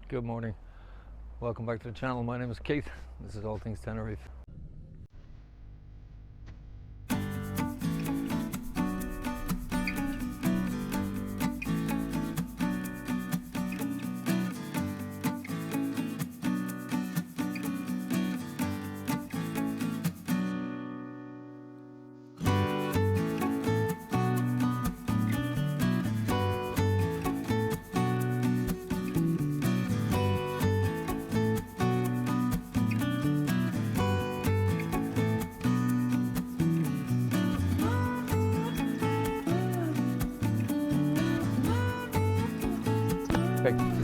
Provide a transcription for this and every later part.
Good morning, welcome back to the channel. My name is Keith, this is All Things Tenerife.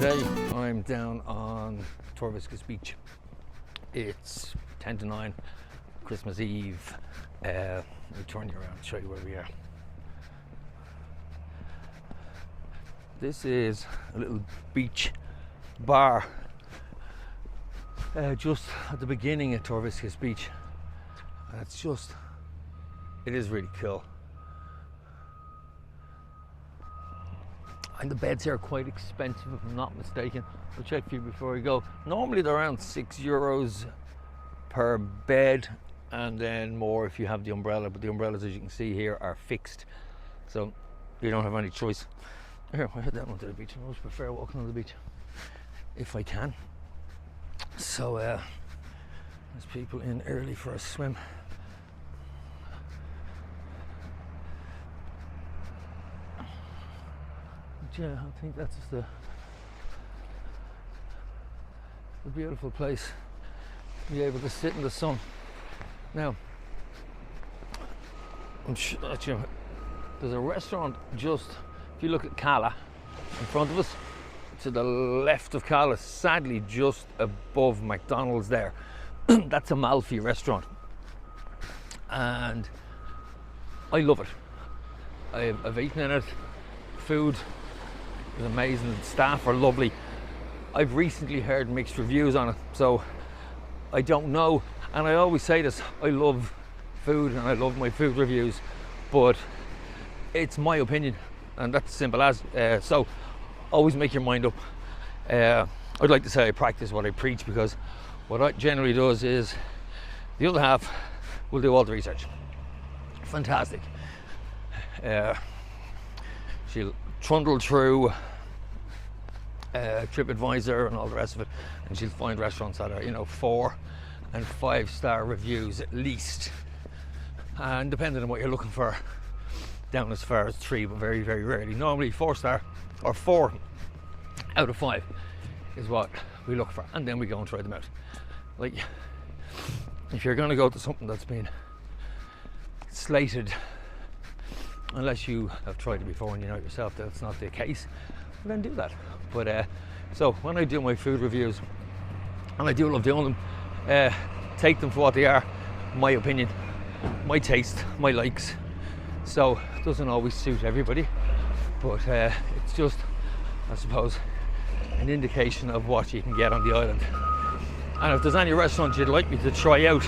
Today I'm down on Torviscas beach. It's 10 to 9, Christmas Eve. Let me turn you around and show you where we are. This is a little beach bar just at the beginning of Torviscas beach, and it is really cool. And the beds here are quite expensive, if I'm not mistaken. I'll check for you before we go. Normally they're around €6 per bed, and then more if you have the umbrella, but the umbrellas, as you can see here, are fixed, so you don't have any choice. Here, I head down onto the beach. I always prefer walking on the beach if I can. So there's people in early for a swim. Yeah, I think that's the beautiful place to be able to sit in the sun. Now, there's a restaurant just, if you look at Cala in front of us, to the left of Cala, sadly just above McDonald's there, that's a Malfi restaurant, and I love it. I've eaten in it. Food is amazing, the staff are lovely. I've recently heard mixed reviews on it, so I don't know, and I always say this, I love food and I love my food reviews, but it's my opinion, and that's simple as. So always make your mind up. I'd like to say I practice what I preach, because what I generally does is the other half will do all the research. Fantastic. She'll trundle through TripAdvisor and all the rest of it, and she'll find restaurants that are 4 and 5 star reviews at least, and depending on what you're looking for, down as far as 3, but very, very rarely. Normally 4 star or 4 out of 5 is what we look for, and then we go and try them out. Like, if you're going to go to something that's been slated, unless you have tried it before and you know yourself that it's not the case, well, then do that. But so when I do my food reviews, and I do love doing them, take them for what they are, my opinion, my taste, my likes. So it doesn't always suit everybody, but it's just, I suppose, an indication of what you can get on the island. And if there's any restaurants you'd like me to try out,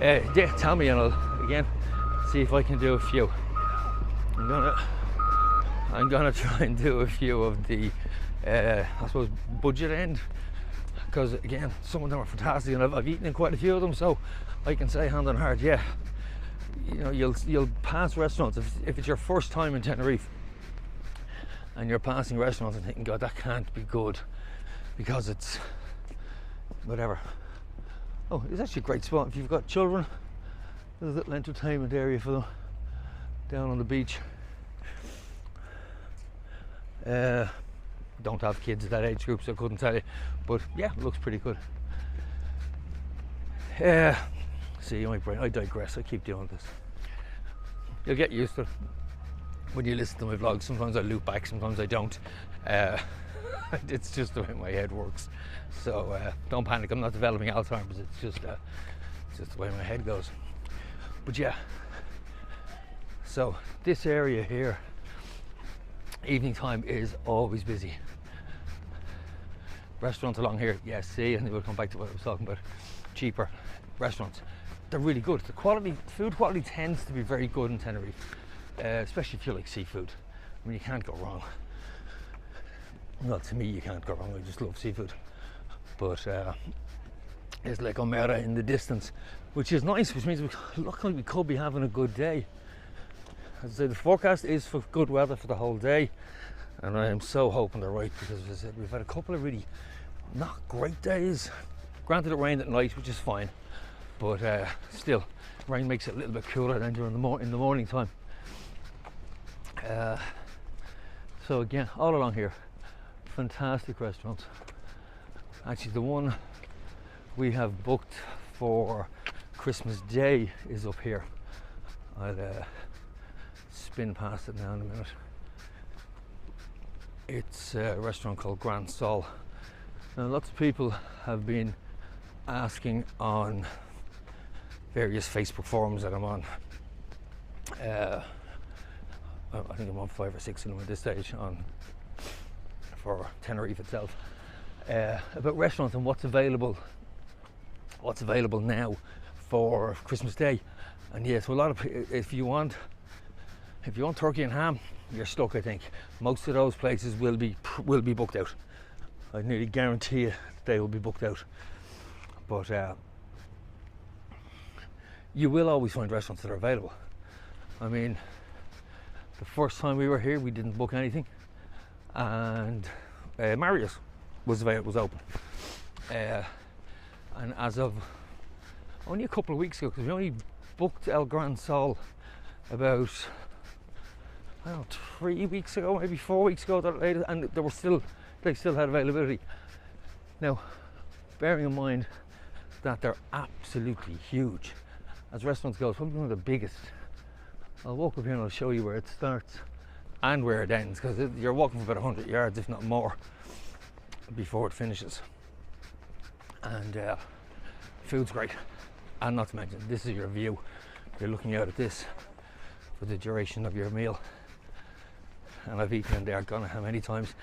yeah, tell me, and I'll again see if I can do a few. I'm gonna try and do a few of the I suppose budget end, because again, some of them are fantastic, and I've eaten in quite a few of them, so I can say hand on heart, yeah, you'll pass restaurants if it's your first time in Tenerife and you're passing restaurants and thinking, God, that can't be good because it's whatever. Oh, it's actually a great spot if you've got children. There's a little entertainment area for them down on the beach. Don't have kids at that age group, so I couldn't tell you, but yeah, it looks pretty good. See, I digress. I keep doing this. You'll get used to it when you listen to my vlogs. Sometimes I loop back, sometimes I don't. It's just the way my head works. So don't panic. I'm not developing Alzheimer's. It's just the way my head goes. But yeah. So this area here, evening time is always busy. Restaurants along here, yes, see, and we'll come back to what I was talking about. Cheaper restaurants, they're really good. The quality, food quality tends to be very good in Tenerife, especially if you like seafood. I mean, you can't go wrong. Well, to me, you can't go wrong. I just love seafood. But there's like Omera in the distance, which is nice, which means we look like we could be having a good day. As I say, the forecast is for good weather for the whole day, and I am so hoping they're right, because as I said, we've had a couple of really not great days. Granted, it rained at night, which is fine, but still, rain makes it a little bit cooler than during in the morning time. So again, all along here, fantastic restaurants. Actually, the one we have booked for Christmas Day is up here. I'll spin past it now in a minute. It's a restaurant called Grand Sol. Now, lots of people have been asking on various Facebook forums that I'm on. I think I'm on 5 or 6 of them at this stage for Tenerife itself, about restaurants and what's available now for Christmas Day. And yeah, so a lot of, if you want turkey and ham, you're stuck. I think most of those places will be booked out. I nearly guarantee you they will be booked out. But you will always find restaurants that are available. I mean, the first time we were here, we didn't book anything, and Marriott's was open. And as of only a couple of weeks ago, because we only booked El Gran Sol about, I don't know, 3 weeks ago, maybe 4 weeks ago, and they still had availability. Now, bearing in mind that they're absolutely huge, as restaurants go, it's probably one of the biggest. I'll walk up here and I'll show you where it starts and where it ends, because you're walking for about 100 yards, if not more, before it finishes. And food's great, and not to mention, this is your view. You're looking out at this for the duration of your meal. And I've eaten in there, gone how many times,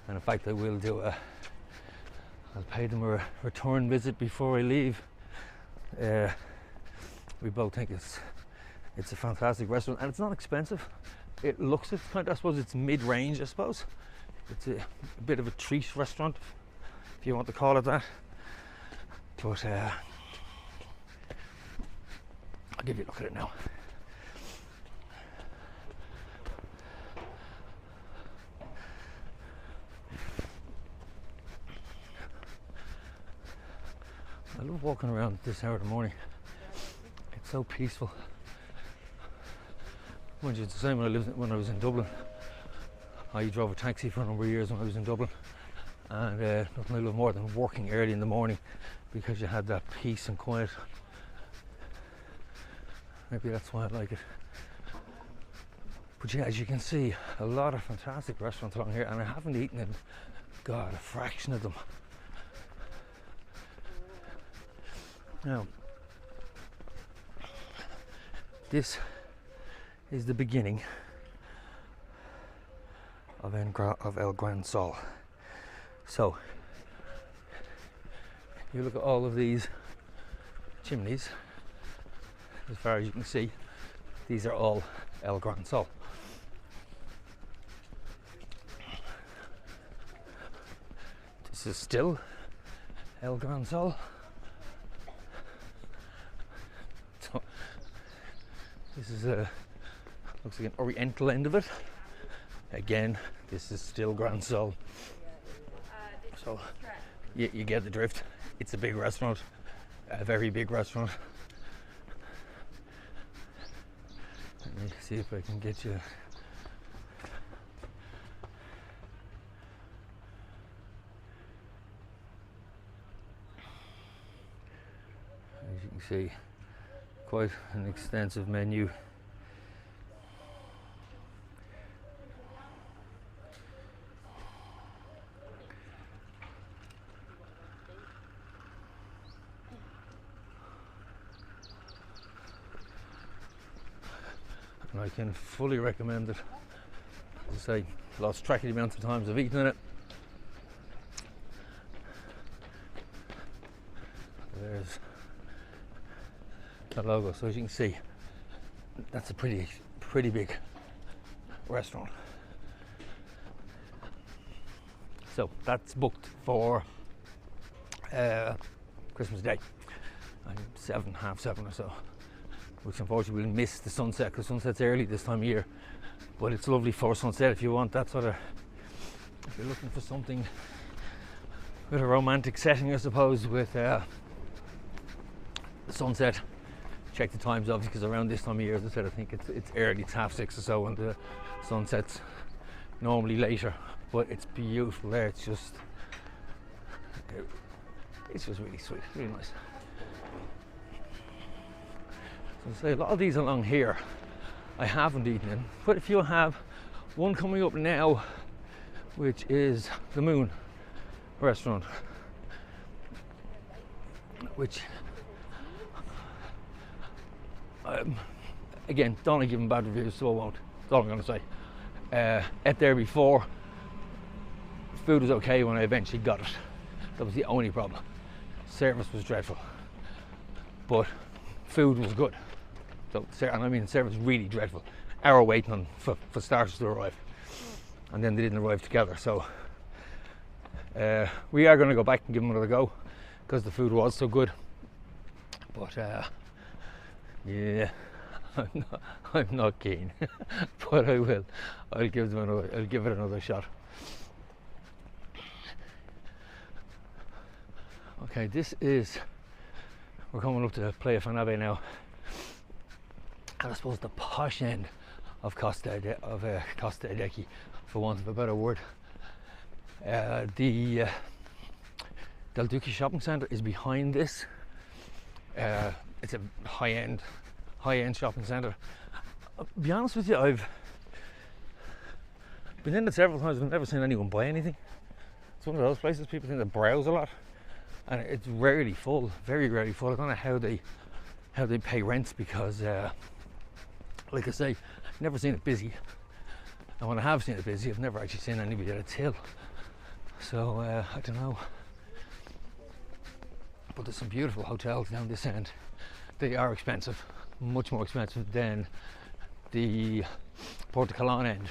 and in fact I will do I'll pay them a return visit before I leave. We both think it's a fantastic restaurant, and it's not expensive. It looks, it's kind of, I suppose it's mid-range, I suppose. It's a bit of a treat restaurant, if you want to call it that. But I'll give you a look at it now. I love walking around at this hour of the morning. It's so peaceful. Mind you, it's the same when I was in Dublin. I drove a taxi for a number of years when I was in Dublin, and nothing I love more than working early in the morning, because you had that peace and quiet. Maybe that's why I like it. But yeah, as you can see, a lot of fantastic restaurants along here, and I haven't eaten in, God, a fraction of them. Now, this is the beginning of El Gran Sol. So, you look at all of these chimneys, as far as you can see, these are all El Gran Sol. This is still El Gran Sol. So, this is looks like an oriental end of it. Again, this is still Grand Sol. So you get the drift. It's a big restaurant, a very big restaurant. Let me see if I can get you. As you can see, quite an extensive menu. And I can fully recommend it. As I say, lost track of the amount of times I've eaten in it. There's the logo, so as you can see, that's a pretty big restaurant. So that's booked for Christmas Day, and 7, half 7 or so, which unfortunately we'll miss the sunset because sunset's early this time of year. But it's lovely for sunset if you want that sort of, if you're looking for something with a romantic setting, I suppose, with the sunset. Check the times obviously, because around this time of year, as I said, I think it's early, it's 6:30 or so, and the sunset's normally later. But it's beautiful there. It's just really sweet, really nice. So I say a lot of these along here I haven't eaten in, but if you have one coming up now, which is the Moon restaurant, which again, don't want to give them bad reviews, so I won't. That's all I'm going to say. Ate there before. Food was okay when I eventually got it. That was the only problem. Service was dreadful, but food was good. So, and I mean, service was really dreadful. Hour waiting on for starters to arrive, and then they didn't arrive together. So we are going to go back and give them another go because the food was so good. But yeah, I'm not keen, but I will. I'll give it another shot. Okay, we're coming up to Playa Fanabe now, and I suppose the posh end of Costa Adeje, for want of a better word. The Del Duque shopping centre is behind this. It's a high-end shopping centre. I'll be honest with you, I've been in it several times. I've never seen anyone buy anything. It's one of those places people seem to browse a lot, and it's rarely full, very rarely full. I don't know how they pay rents because, like I say, I've never seen it busy. And when I have seen it busy, I've never actually seen anybody at a till. So I don't know. But there's some beautiful hotels down this end. They are expensive, much more expensive than the Porto Colón end.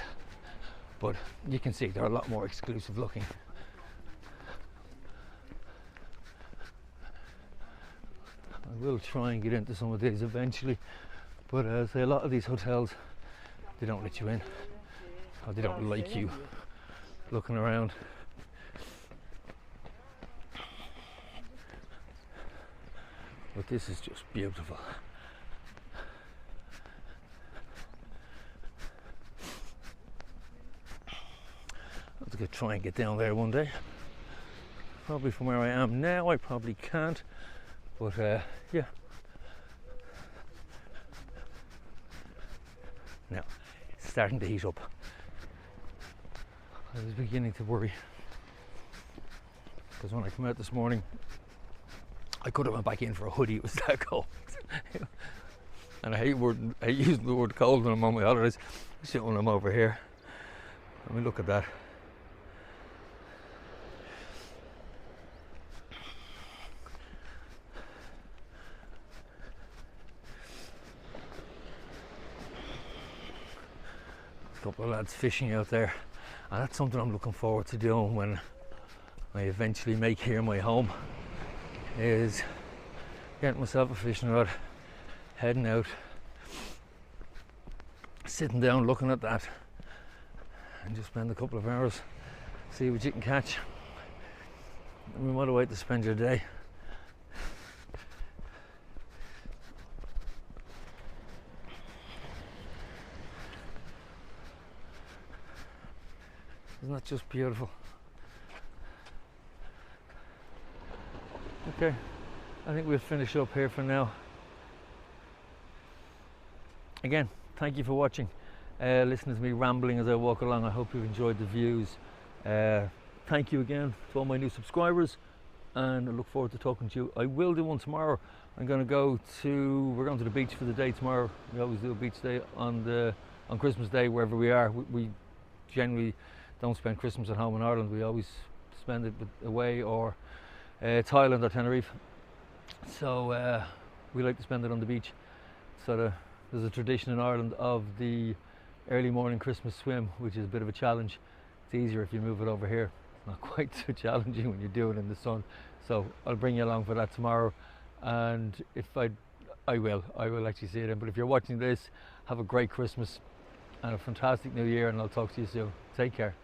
But you can see they're a lot more exclusive looking. I will try and get into some of these eventually, but as a lot of these hotels, they don't let you in, or they don't like you looking around. But this is just beautiful. I'm going to try and get down there one day. Probably from where I am now, I probably can't. But yeah. Now, it's starting to heat up. I was beginning to worry, because when I came out this morning, I could have went back in for a hoodie. It was that cold. And I hate using the word cold when I'm on my holidays. Shit, when I'm over here. Let me look at that. A couple of lads fishing out there, and that's something I'm looking forward to doing when I eventually make here my home, is getting myself a fishing rod, heading out, sitting down looking at that, and just spend a couple of hours, see what you can catch. I mean, what a way to spend your day. Isn't that just beautiful? Okay, I think we'll finish up here for now. Again, thank you for watching. Listening to me rambling as I walk along. I hope you've enjoyed the views. Thank you again to all my new subscribers, and I look forward to talking to you. I will do one tomorrow. We're going to the beach for the day tomorrow. We always do a beach day on Christmas Day wherever we are. We generally don't spend Christmas at home in Ireland. We always spend it away, or Thailand or Tenerife. So we like to spend it on the beach. So there's a tradition in Ireland of the early morning Christmas swim, which is a bit of a challenge. It's easier if you move it over here. It's not quite so challenging when you do it in the sun. So I'll bring you along for that tomorrow, and if I will actually see it in. But if you're watching this, have a great Christmas and a fantastic New Year, and I'll talk to you soon. Take care.